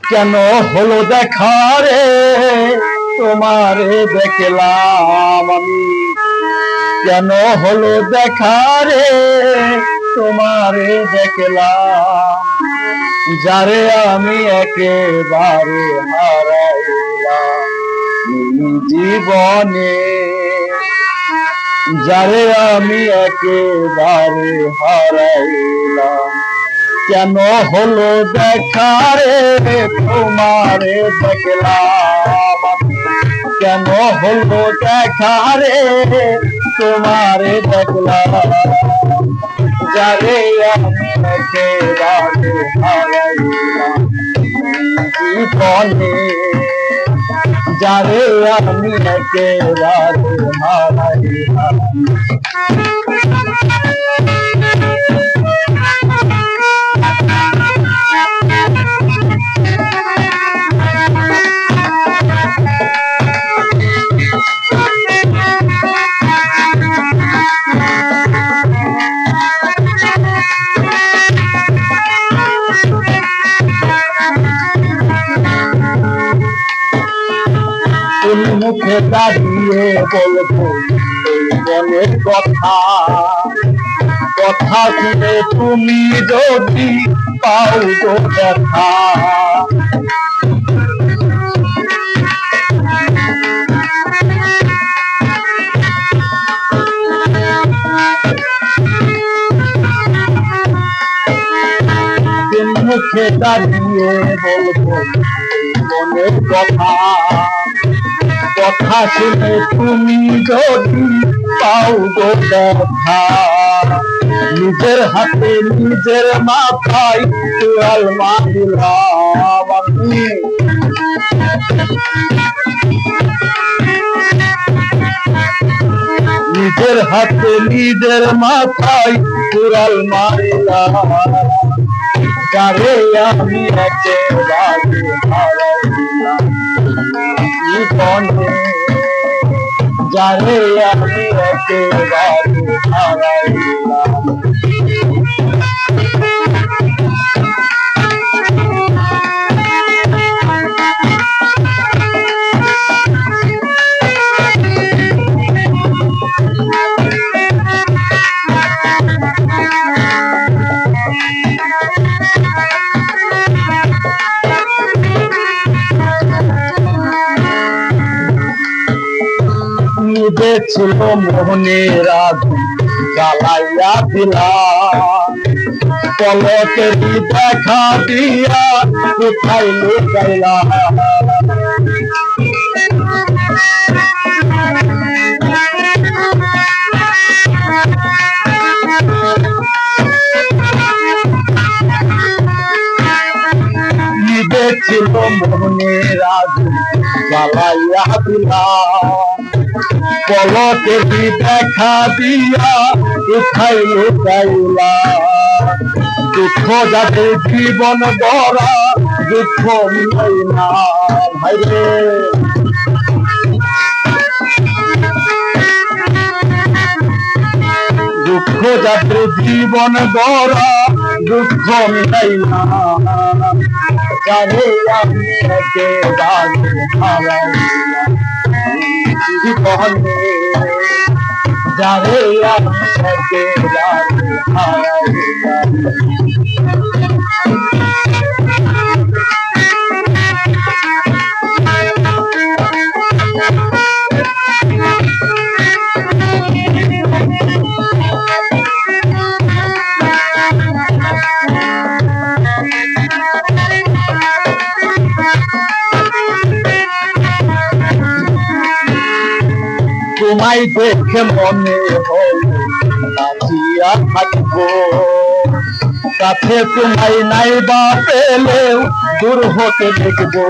কেন হলো দেখা রে তোমারে দেখলাম আমি, কেন হলো দেখা রে তোমারে দেখলাম, যারে আমি একেবারে হারাইলাম জীবনে, যারে আমি একেবারে হারাইলাম। কেন হলো দেখা রে তোমারে দেখলাম, কেন হলো দেখা রে তোমারে দেখলাম, যারে আমি একেবারে হারাইলাম জীবনে, যারে আমি একেবারে হারাইলাম। মুখে দাঁড়িয়ে বলবো মনের কথা, কথা শুনে তুমি যদি পাও গো ব্যথা, মুখে দাঁড়িয়ে বলবো মনের কথা, কথা শুনে তুমি যদি পাও গো ব্যথা, নিজের হাতে নিজের মাথায় চুয়াল মারিলাম আমি, নিজের হাতে নিজের মাথায় চুয়াল মারিলাম, যারে আমি একেবারে হারাইলাম জীবনে, যারে আমি একেবারে হারাইলাম। ছিল মোহনের আগুন জ্বালাইয়া দিলাম, পলকের দেখা দিয়া কোথায় লুকাইলাম, ছিল মোহনের আগুন জ্বালাইয়া দিলাম, পলকের দেখা দিয়া কোথায় লুকাইলাম, দুঃখ যাদের জীবন গড়া দুঃখ মিলাই না ভাইরে, দুঃখ যাদের জীবন গড়া দুঃখ মিলাই না, যারে আমি একেবারে হারাইলাম জীবনে, যারে আমি একেবারে হারাইলাম। তোমায় দেখে মনে হল নাচিয়া থাকবো, কাছে তোমায় নাই বা পেলেও দূর হতে দেখবো,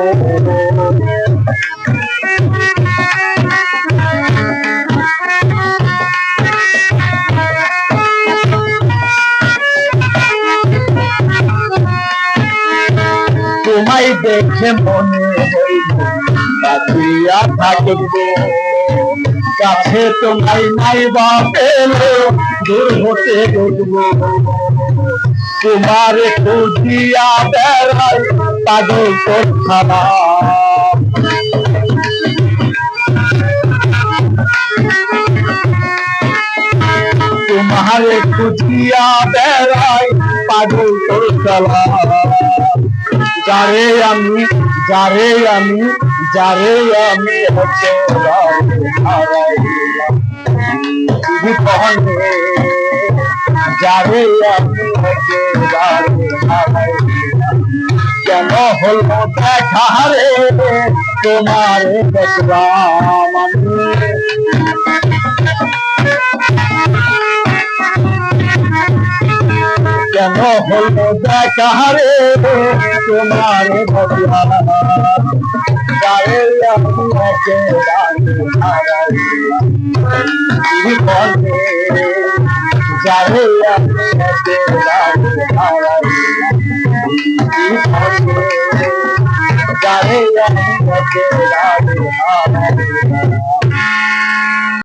তোমায় দেখে মনে হইল নাচিয়া থাকবো, কাছে তোমায় নাই বা পেলেও দূর হতে দেখবো, তোমারে খুঁজিয়া বেড়াই পাগল তোর খানা তোমারে খুঁজিয়া বেড়াই পাগল তোর খানা যারে আমি যারে আমি যারে আমি হচ্ছে যারে আমি হচ্ছে কেন হলো দেখা রে তোমার দেখলাম আমি কেন হলো দেখা রে তোমার দেখলাম যারে আমি হচ্ছে যারে আমি হচ্ছে যারে আমি হচ্ছে